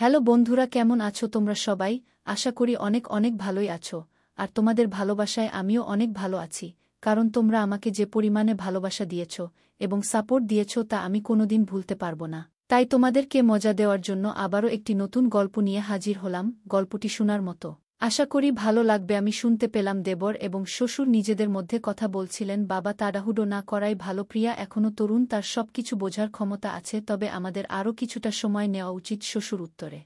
Hello বন্ধুরা, কেমন আছো তোমরা সবাই? আশা করি অনেক অনেক ভালোই আছো। আর তোমাদের ভালোবাসায় আমিও অনেক ভালো আছি, কারণ তোমরা আমাকে যে পরিমাণে ভালোবাসা দিয়েছ এবং সাপোর্ট দিয়েছ তা আমি কোনোদিন ভুলতে পারব না। তাই তোমাদেরকে মজা দেওয়ার জন্য আবারও একটি নতুন গল্প নিয়ে হাজির হলাম, গল্পটি শোনার মতো। আশা করি ভালো লাগবে। আমি শুনতে পেলাম দেবর এবং শ্বশুর নিজেদের মধ্যে কথা বলছিলেন। বাবা তাড়াহুড়ো না করাই ভালো। প্রিয়া এখনও তরুণ, তার সবকিছু বোঝার ক্ষমতা আছে, তবে আমাদের আরও কিছুটা সময় নেওয়া উচিত। শ্বশুর উত্তরে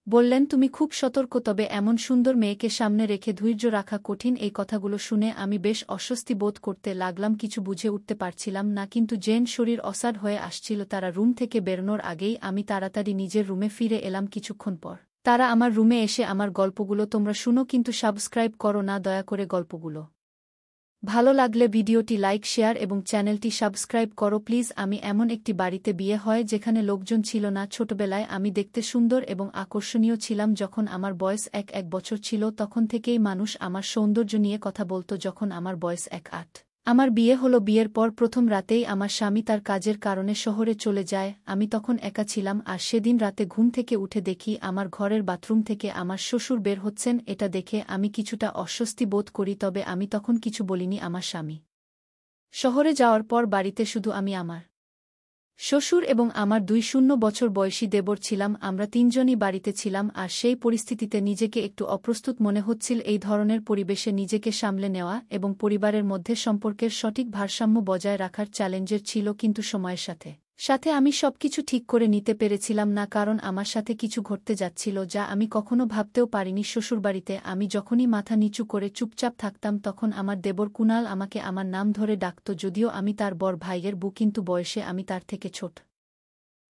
বললেন, তুমি খুব সতর্ক, তবে এমন সুন্দর মেয়েকে সামনে রেখে ধৈর্য রাখা কঠিন। এই কথাগুলো শুনে আমি বেশ অস্বস্তি বোধ করতে লাগলাম। কিছু বুঝে উঠতে পারছিলাম না, কিন্তু জেন শরীর অসাড় হয়ে আসছিল। তারা রুম থেকে বেরোনোর আগেই আমি তাড়াতাড়ি নিজের রুমে ফিরে এলাম। কিছুক্ষণ পর তারা আমার রুমে এসে আমার গল্পগুলো তোমরা শুনো, কিন্তু সাবস্ক্রাইব করো না দয়া করে। গল্পগুলো ভালো লাগলে ভিডিওটি লাইক, শেয়ার এবং চ্যানেলটি সাবস্ক্রাইব করো প্লিজ। আমি এমন একটি বাড়িতে বিয়ে হয় যেখানে লোকজন ছিল না। ছোটবেলায় আমি দেখতে সুন্দর এবং আকর্ষণীয় ছিলাম। যখন আমার বয়স এক বছর ছিল তখন থেকেই মানুষ আমার সৌন্দর্য নিয়ে কথা বলতো। যখন আমার বয়স 8 আমার বিয়ে হলো। বিয়ের পর প্রথম রাতেই আমার স্বামী তার কাজের কারণে শহরে চলে যায়। আমি তখন একা ছিলাম, আর সেদিন রাতে ঘুম থেকে উঠে দেখি আমার ঘরের বাথরুম থেকে আমার শ্বশুর বের হচ্ছেন। এটা দেখে আমি কিছুটা অস্বস্তি বোধ করি, তবে আমি তখন কিছু বলিনি। আমার স্বামী শহরে যাওয়ার পর বাড়িতে শুধু আমি, আমার শ্বশুর এবং আমার 2 বছর বয়সী দেবর ছিলাম। আমরা তিনজনই বাড়িতে ছিলাম, আর সেই পরিস্থিতিতে নিজেকে একটু অপ্রস্তুত মনে হচ্ছিল। এই ধরনের পরিবেশে নিজেকে সামলে নেওয়া এবং পরিবারের মধ্যে সম্পর্কের সঠিক ভারসাম্য বজায় রাখার চ্যালেঞ্জের ছিল, কিন্তু সময়ের সাথে সাথে আমি সবকিছু ঠিক করে নিতে পেরেছিলাম না, কারণ আমার সাথে কিছু ঘটতে যাচ্ছিল যা আমি কখনো ভাবতেও পারিনি। শ্বশুরবাড়িতে আমি যখনই মাথা নিচু করে চুপচাপ থাকতাম, তখন আমার দেবর কুনাল আমাকে আমার নাম ধরে ডাকত। যদিও আমি তার বড় ভাইয়ের বউ, কিন্তু বয়সে আমি তার থেকে ছোট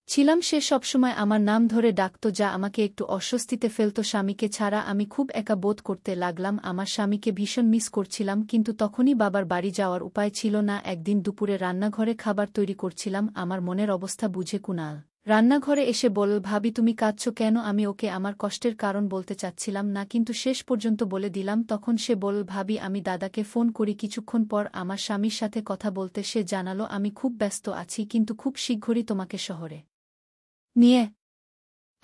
ছিলাম। সে সবসময় আমার নাম ধরে ডাকত, যা আমাকে একটু অস্বস্তিতে ফেলত। স্বামীকে ছাড়া আমি খুব একা বোধ করতে লাগলাম। আমার স্বামীকে ভীষণ মিস করছিলাম, কিন্তু তখনই বাবার বাড়ি যাওয়ার উপায় ছিল না। একদিন দুপুরে রান্নাঘরে খাবার তৈরি করছিলাম। আমার মনের অবস্থা বুঝে কুনাল রান্নাঘরে এসে বলল, ভাবি তুমি কাঁদছ কেন? আমি ওকে আমার কষ্টের কারণ বলতে চাচ্ছিলাম না, কিন্তু শেষ পর্যন্ত বলে দিলাম। তখন সে বলল, ভাবি আমি দাদাকে ফোন করি। কিছুক্ষণ পর আমার স্বামীর সাথে কথা বলতে সে জানালো, আমি খুব ব্যস্ত আছি, কিন্তু খুব শীঘ্রই তোমাকে শহরে নিয়ে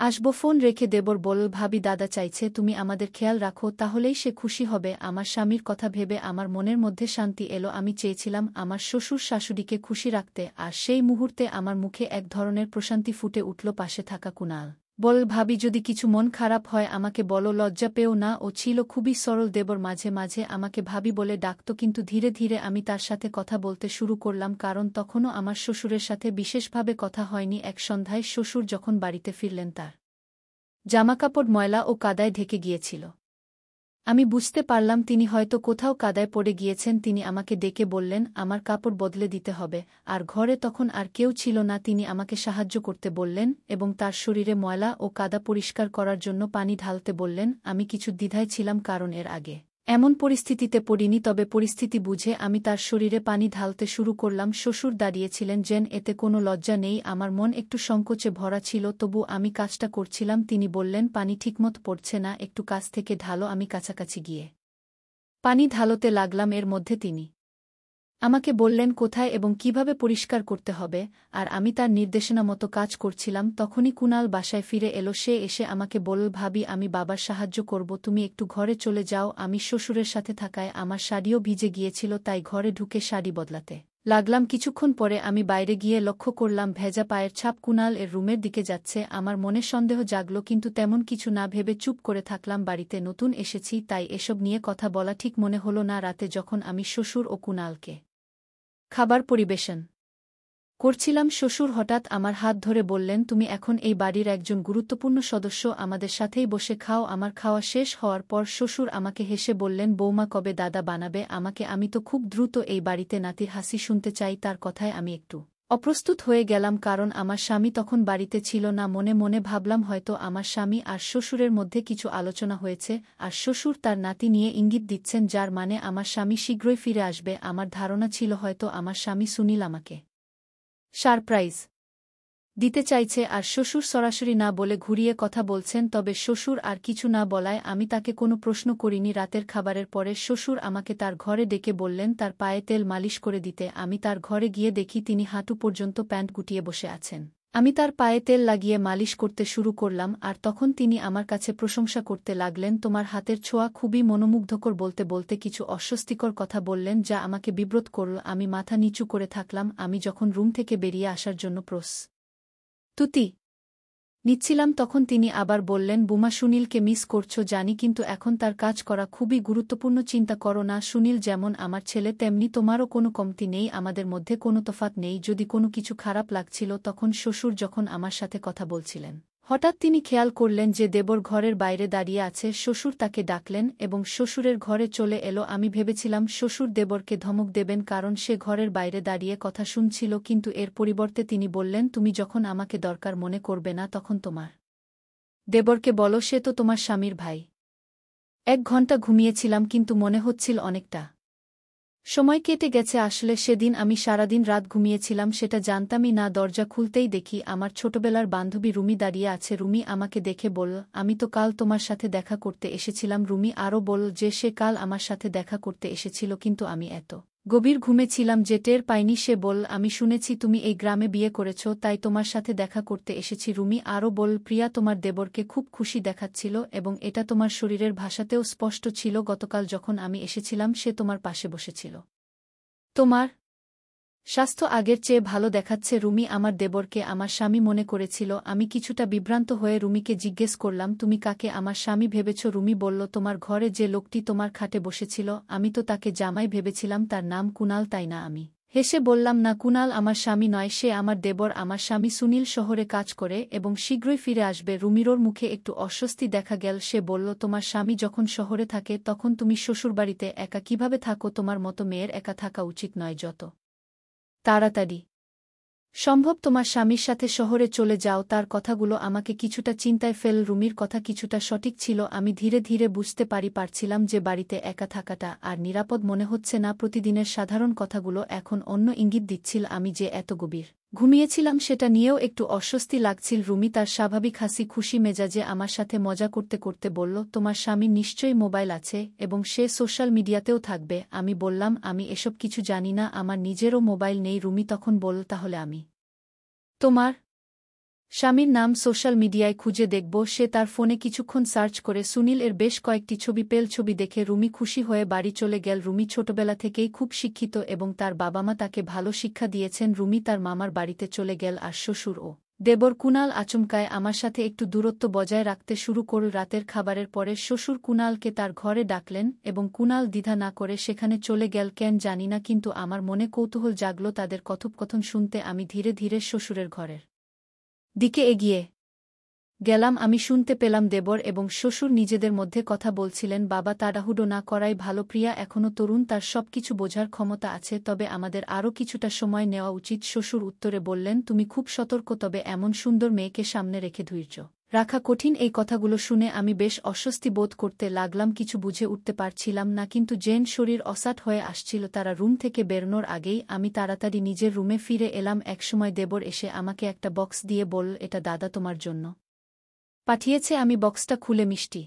আসবো। ফোন রেখে দেবর বলল, ভাবি দাদা চাইছে তুমি আমাদের খেয়াল রাখো, তাহলেই সে খুশি হবে। আমার স্বামীর কথা ভেবে আমার মনের মধ্যে শান্তি এলো। আমি চেয়েছিলাম আমার শ্বশুর শাশুড়িকে খুশি রাখতে, আর সেই মুহূর্তে আমার মুখে এক ধরনের প্রশান্তি ফুটে উঠল। পাশে থাকা কুনাল বল, ভাবি যদি কিছু মন খারাপ হয় আমাকে বলো, লজ্জা পেও না। ও ছিল খুবই সরল। দেবর মাঝে মাঝে আমাকে ভাবি বলে ডাকত, কিন্তু ধীরে ধীরে আমি তার সাথে কথা বলতে শুরু করলাম, কারণ তখনও আমার শ্বশুরের সাথে বিশেষভাবে কথা হয়নি। এক সন্ধ্যায় শ্বশুর যখন বাড়িতে ফিরলেন, তার জামাকাপড় ময়লা ও কাদায় ঢেকে গিয়েছিল। আমি বুঝতে পারলাম তিনি হয়তো কোথাও কাদায় পড়ে গিয়েছেন। তিনি আমাকে ডেকে বললেন আমার কাপড় বদলে দিতে হবে, আর ঘরে তখন আর কেউ ছিল না। তিনি আমাকে সাহায্য করতে বললেন এবং তার শরীরে ময়লা ও কাদা পরিষ্কার করার জন্য পানি ঢালতে বললেন। আমি কিছু দ্বিধায় ছিলাম, কারণ এর আগে এমন পরিস্থিতিতে পড়িনি, তবে পরিস্থিতি বুঝে আমি তার শরীরে পানি ঢালতে শুরু করলাম। শ্বশুর দাঁড়িয়েছিলেন, যেন এতে কোনো লজ্জা নেই। আমার মন একটু সংকোচে ভরা ছিল, তবু আমি কাজটা করছিলাম। তিনি বললেন, পানি ঠিকমতো পড়ছে না, একটু কাছ থেকে ঢালো। আমি কাছাকাছি গিয়ে পানি ঢালতে লাগলাম। এর মধ্যে তিনি আমাকে বললেন কোথায় এবং কিভাবে পরিষ্কার করতে হবে, আর আমি তার নির্দেশনা মতো কাজ করছিলাম। তখনই কুনাল বাসায় ফিরে এলো। সে এসে আমাকে বলল, ভাবি আমি বাবার সাহায্য করব, তুমি একটু ঘরে চলে যাও। আমি শ্বশুরের সাথে থাকায় আমার শাড়িও ভিজে গিয়েছিল, তাই ঘরে ঢুকে শাড়ি বদলাতে লাগলাম। কিছুক্ষণ পরে আমি বাইরে গিয়ে লক্ষ্য করলাম ভেজা পায়ের ছাপ। কুনাল এর রুমের দিকে যাচ্ছে। আমার মনে সন্দেহ জাগল, কিন্তু তেমন কিছু না ভেবে চুপ করে থাকলাম। বাড়িতে নতুন এসেছি, তাই এসব নিয়ে কথা বলা ঠিক মনে হলো না। রাতে যখন আমি শ্বশুর ও কুনালকে খাবার পরিবেশন করছিলাম, শ্বশুর হঠাৎ আমার হাত ধরে বললেন, তুমি এখন এই বাড়ির একজন গুরুত্বপূর্ণ সদস্য, আমাদের সাথেই বসে খাও। আমার খাওয়া শেষ হওয়ার পর শ্বশুর আমাকে হেসে বললেন, বৌমা কবে দাদা বানাবে আমাকে? আমি তো খুব দ্রুত এই বাড়িতে নাতির হাসি শুনতে চাই। তার কথায় আমি একটু অপ্রস্তুত হয়ে গেলাম, কারণ আমার স্বামী তখন বাড়িতে ছিল না। মনে মনে ভাবলাম হয়তো আমার স্বামী আর শ্বশুরের মধ্যে কিছু আলোচনা হয়েছে, আর শ্বশুর তার নাতি নিয়ে ইঙ্গিত দিচ্ছেন, যার মানে আমার স্বামী শীঘ্রই ফিরে আসবে। আমার ধারণা ছিল হয়তো আমার স্বামী সুনীল আমাকে সারপ্রাইজ দিতে চাইছে, আর শ্বশুর সরাসরি না বলে ঘুরিয়ে কথা বলছেন। তবে শ্বশুর আর কিছু না বলায় আমি তাকে কোনো প্রশ্ন করিনি। রাতের খাবারের পরে শ্বশুর আমাকে তার ঘরে ডেকে বললেন তার পায়ে তেল মালিশ করে দিতে। আমি তার ঘরে গিয়ে দেখি তিনি হাঁটু পর্যন্ত প্যান্ট গুটিয়ে বসে আছেন। আমি তার পায়ে তেল লাগিয়ে মালিশ করতে শুরু করলাম আর তখন তিনি আমার কাছে প্রশংসা করতে লাগলেন, তোমার হাতের ছোঁয়া খুবই মনোমুগ্ধকর। বলতে বলতে কিছু অস্বস্তিকর কথা বললেন যা আমাকে বিব্রত করল। আমি মাথা নিচু করে থাকলাম। আমি যখন রুম থেকে বেরিয়ে আসার জন্য প্রস্তুতি নিচ্ছিলাম তখন তিনি আবার বললেন, বুমা, সুনীলকে মিস করছো জানি, কিন্তু এখন তার কাজ করা খুবই গুরুত্বপূর্ণ। চিন্তা করো না, সুনীল যেমন আমার ছেলে তেমনি তোমারও কোনো কমতি নেই, আমাদের মধ্যে কোনো তফাৎ নেই। যদি কোনো কিছু খারাপ লাগছিল তখন শ্বশুর যখন আমার সাথে কথা বলছিলেন, হঠাৎ তিনি খেয়াল করলেন যে দেবর ঘরের বাইরে দাঁড়িয়ে আছে। শ্বশুর তাকে ডাকলেন এবং শ্বশুরের ঘরে চলে এলো। আমি ভেবেছিলাম শ্বশুর দেবরকে ধমক দেবেন কারণ সে ঘরের বাইরে দাঁড়িয়ে কথা শুনছিল, কিন্তু এর পরিবর্তে তিনি বললেন, তুমি যখন আমাকে দরকার মনে করবে না তখন তোমার দেবরকে বলো, সে তো তোমার স্বামীর ভাই। 1 ঘণ্টা ঘুমিয়েছিলাম কিন্তু মনে হচ্ছিল অনেকটা সময় কেটে গেছে। আসলে সেদিন আমি সারাদিন রাত ঘুমিয়েছিলাম সেটা জানতামই না। দরজা খুলতেই দেখি আমার ছোটবেলার বান্ধবী রুমি দাঁড়িয়ে আছে। রুমি আমাকে দেখে বলল, আমি তো কাল তোমার সাথে দেখা করতে এসেছিলাম। রুমি আরও বলল যে সে কাল আমার সাথে দেখা করতে এসেছিল, কিন্তু আমি এত গভীর ঘুমে ছিলাম যে টের পাইনি। সে বলল, আমি শুনেছি তুমি এই গ্রামে বিয়ে করেছ, তাই তোমার সাথে দেখা করতে এসেছি। রুমি আরও বলল, প্রিয়া, তোমার দেবরকে খুব খুশি দেখাচ্ছিল এবং এটা তোমার শরীরের ভাষাতেও স্পষ্ট ছিল। গতকাল যখন আমি এসেছিলাম সে তোমার পাশে বসেছিল। তোমার স্বাস্থ্য আগের চেয়ে ভালো দেখাচ্ছে। রুমি আমার দেবরকে আমার স্বামী মনে করেছিল। আমি কিছুটা বিভ্রান্ত হয়ে রুমিকে জিজ্ঞেস করলাম, তুমি কাকে আমার স্বামী ভেবেছ? রুমি বলল, তোমার ঘরে যে লোকটি তোমার খাটে বসেছিল, আমি তো তাকে জামাই ভেবেছিলাম। তার নাম কুনাল, তাই না? আমি হেসে বললাম, না, কুনাল আমার স্বামী নয়, সে আমার দেবর। আমার স্বামী সুনীল শহরে কাজ করে এবং শীঘ্রই ফিরে আসবে। রুমিরোর মুখে একটু অস্বস্তি দেখা গেল। সে বলল, তোমার স্বামী যখন শহরে থাকে তখন তুমি শ্বশুরবাড়িতে একা কিভাবে থাকো? তোমার মতো মেয়ের একা থাকা উচিত নয়। যত তাড়াতাড়ি সম্ভব তোমার স্বামীর সাথে শহরে চলে যাও। তার কথাগুলো আমাকে কিছুটা চিন্তায় ফেল। রুমির কথা কিছুটা সঠিক ছিল। আমি ধীরে ধীরে বুঝতে পারছিলাম যে বাড়িতে একা থাকাটা আর নিরাপদ মনে হচ্ছে না। প্রতিদিনের সাধারণ কথাগুলো এখন অন্য ইঙ্গিত দিচ্ছিল। আমি যে এত গভীর ঘুমিয়েছিলাম সেটা নিয়েও একটু অস্বস্তি লাগছিল। রুমি তার স্বাভাবিক হাসি খুশি মেজাজে আমার সাথে মজা করতে করতে বলল, তোমার স্বামীর নিশ্চয়ই মোবাইল আছে এবং সে সোশ্যাল মিডিয়াতেও থাকবে। আমি বললাম, আমি এসব কিছু জানি না, আমার নিজেরও মোবাইল নেই। রুমি তখন বলল, তাহলে আমি তোমার স্বামীর নাম সোশ্যাল মিডিয়ায় খুঁজে দেখব। সে তার ফোনে কিছুক্ষণ সার্চ করে সুনীল এর বেশ কয়েকটি ছবি পেল। ছবি দেখে রুমি খুশি হয়ে বাড়ি চলে গেল। রুমি ছোটবেলা থেকেই খুব শিক্ষিত এবং তার বাবা মা তাকে ভালো শিক্ষা দিয়েছেন। রুমি তার মামার বাড়িতে চলে গেল আর শ্বশুর ও দেবর কুনাল আচমকায় আমার সাথে একটু দূরত্ব বজায় রাখতে শুরু করল। রাতের খাবারের পরে শ্বশুর কুনালকে তার ঘরে ডাকলেন এবং কুনাল দ্বিধা না করে সেখানে চলে গেল। কেন জানি না, কিন্তু আমার মনে কৌতূহল জাগল তাদের কথোপকথন শুনতে। আমি ধীরে ধীরে শ্বশুরের ঘরের দিকে এগিয়ে গেলাম। আমি শুনতে পেলাম দেবর এবং শ্বশুর নিজেদের মধ্যে কথা বলছিলেন। বাবা, তাড়াহুড়ো না করাই ভালো, প্রিয়া এখনও তরুণ, তার সবকিছু বোঝার ক্ষমতা আছে, তবে আমাদের আরও কিছুটা সময় নেওয়া উচিত। শ্বশুর উত্তরে বললেন, তুমি খুব সতর্ক, তবে এমন সুন্দর মেয়েকে সামনে রেখে ধৈর্য রাখা কঠিন। এই কথাগুলো শুনে আমি বেশ অস্বস্তি বোধ করতে লাগলাম। কিছু বুঝে উঠতে পারছিলাম না, কিন্তু জেন শরীর অসাট হয়ে আসছিল। তারা রুম থেকে বেরোনোর আগেই আমি তাড়াতাড়ি নিজের রুমে ফিরে এলাম। একসময় দেবর এসে আমাকে একটা বক্স দিয়ে বলল, এটা দাদা তোমার জন্য পাঠিয়েছে। আমি বক্সটা খুলে মিষ্টি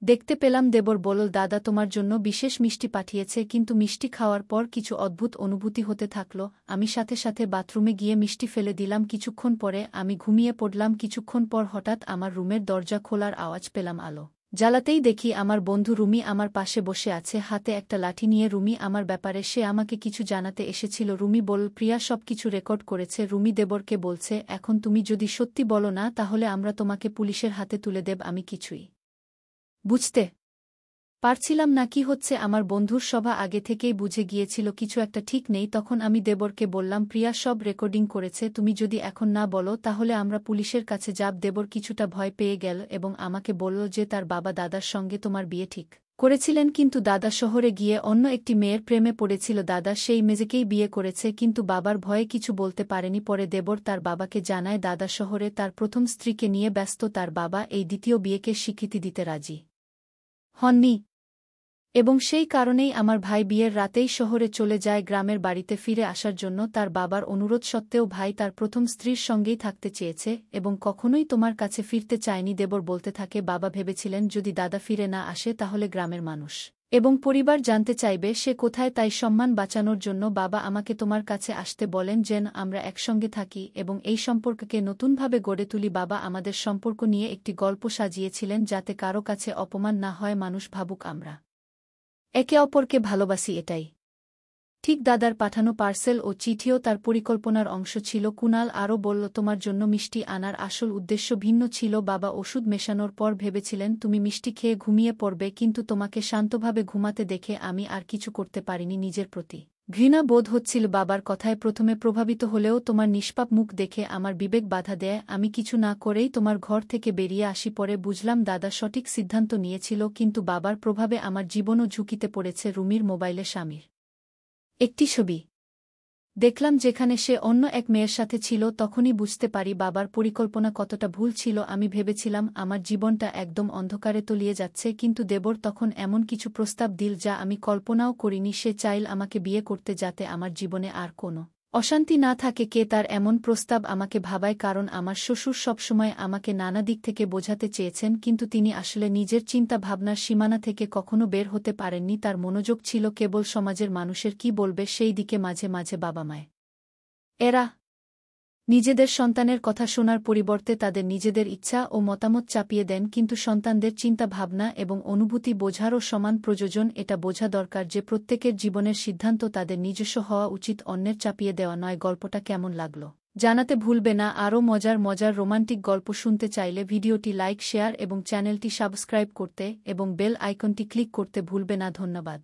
দেখতে পেলাম। দেবর বলল, দাদা তোমার জন্য বিশেষ মিষ্টি পাঠিয়েছে। কিন্তু মিষ্টি খাওয়ার পর কিছু অদ্ভুত অনুভূতি হতে থাকল। আমি সাথে সাথে বাথরুমে গিয়ে মিষ্টি ফেলে দিলাম। কিছুক্ষণ পরে আমি ঘুমিয়ে পড়লাম। কিছুক্ষণ পর হঠাৎ আমার রুমের দরজা খোলার আওয়াজ পেলাম। আলো জ্বালাতেই দেখি আমার বন্ধু রুমি আমার পাশে বসে আছে, হাতে একটা লাঠি নিয়ে। রুমি আমার ব্যাপারে সে আমাকে কিছু জানাতে এসেছিল। রুমি বলল, প্রিয়া সবকিছু রেকর্ড করেছে। রুমি দেবরকে বলছে, এখন তুমি যদি সত্যি বলো না তাহলে আমরা তোমাকে পুলিশের হাতে তুলে দেব। আমি কিছুই বুঝতে পারছিলাম না কি হচ্ছে। আমার বন্ধুর সভা আগে থেকেই বুঝে গিয়েছিল কিছু একটা ঠিক নেই। তখন আমি দেবরকে বললাম, প্রিয়া সব রেকর্ডিং করেছে, তুমি যদি এখন না বলো তাহলে আমরা পুলিশের কাছে যাব। দেবর কিছুটা ভয় পেয়ে গেল এবং আমাকে বলল যে তার বাবা দাদার সঙ্গে তোমার বিয়ে ঠিক করেছিলেন, কিন্তু দাদা শহরে গিয়ে অন্য একটি মেয়ের প্রেমে পড়েছিল। দাদা সেই মেয়েকেই বিয়ে করেছে, কিন্তু বাবার ভয়ে কিছু বলতে পারেনি। পরে দেবর তার বাবাকে জানায় দাদা শহরে তার প্রথম স্ত্রীকে নিয়ে ব্যস্ত। তার বাবা এই দ্বিতীয় বিয়েকে স্বীকৃতি দিতে রাজি হননি এবং সেই কারণেই আমার ভাই বিয়ের রাতেই শহরে চলে যায় গ্রামের বাড়িতে ফিরে আসার জন্য। তার বাবার অনুরোধ সত্ত্বেও ভাই তার প্রথম স্ত্রীর সঙ্গেই থাকতে চেয়েছে এবং কখনোই তোমার কাছে ফিরতে চায়নি। দেবর বলতে থাকে, বাবা ভেবেছিলেন যদি দাদা ফিরে না আসে তাহলে গ্রামের মানুষ এবং পরিবার জানতে চাইবে সে কোথায়, তাই সম্মান বাঁচানোর জন্য বাবা আমাকে তোমার কাছে আসতে বলেন যেন আমরা একসঙ্গে থাকি এবং এই সম্পর্ককে নতুনভাবে গড়ে তুলি। বাবা আমাদের সম্পর্ক নিয়ে একটি গল্প সাজিয়েছিলেন যাতে কারো কাছে অপমান না হয়, মানুষ ভাবুক আমরা একে অপরকে ভালোবাসি, এটাই ঠিক। দাদার পাঠানো পার্সেল ও চিঠিও তার পরিকল্পনার অংশ ছিল। কুনাল আরও বলল, তোমার জন্য মিষ্টি আনার আসল উদ্দেশ্য ভিন্ন ছিল। বাবা ওষুধ মেশানোর পর ভেবেছিলেন তুমি মিষ্টি খেয়ে ঘুমিয়ে পড়বে, কিন্তু তোমাকে শান্তভাবে ঘুমাতে দেখে আমি আর কিছু করতে পারিনি। নিজের প্রতি ঘৃণা বোধ হচ্ছিল বাবার কথায় প্রথমে প্রভাবিত হলেও তোমার নিষ্পাপ মুখ দেখে আমার বিবেক বাধা দেয়। আমি কিছু না করেই তোমার ঘর থেকে বেরিয়ে আসি। পরে বুঝলাম দাদা সঠিক সিদ্ধান্ত নিয়েছিল, কিন্তু বাবার প্রভাবে আমার জীবনও ঝুঁকিতে পড়েছে। রুমির মোবাইলে স্বামীর একটি ছবি দেখলাম যেখানে সে অন্য এক মেয়ের সাথে ছিল। তখনই বুঝতে পারি বাবার পরিকল্পনা কতটা ভুল ছিল। আমি ভেবেছিলাম আমার জীবনটা একদম অন্ধকারে তলিয়ে যাচ্ছে, কিন্তু দেবর তখন এমন কিছু প্রস্তাব দিল যা আমি কল্পনাও করিনি। সে চাইল আমাকে বিয়ে করতে যাতে আমার জীবনে আর কোনো অশান্তি না থাকে। কে তার এমন প্রস্তাব আমাকে ভাবায়, কারণ আমার শ্বশুর সবসময় আমাকে নানা দিক থেকে বোঝাতে চেয়েছেন, কিন্তু তিনি আসলে নিজের চিন্তা ভাবনার সীমানা থেকে কখনো বের হতে পারেননি। তার মনোযোগ ছিল কেবল সমাজের মানুষের কি বলবে সেই দিকে। মাঝে মাঝে বাবা মায় এরা নিজেদের সন্তানের কথা শোনার পরিবর্তে তাদের নিজেদের ইচ্ছা ও মতামত চাপিয়ে দেন, কিন্তু সন্তানদের চিন্তা ভাবনা এবং অনুভূতি বোঝারও সমান প্রয়োজন। এটা বোঝা দরকার যে প্রত্যেকের জীবনের সিদ্ধান্ত তাদের নিজস্ব হওয়া উচিত, অন্যের চাপিয়ে দেওয়া নয়। গল্পটা কেমন লাগলো জানাতে ভুলবে না। আরও মজার মজার রোমান্টিক গল্প শুনতে চাইলে ভিডিওটি লাইক, শেয়ার এবং চ্যানেলটি সাবস্ক্রাইব করতে এবং বেল আইকনটি ক্লিক করতে ভুলবে না। ধন্যবাদ।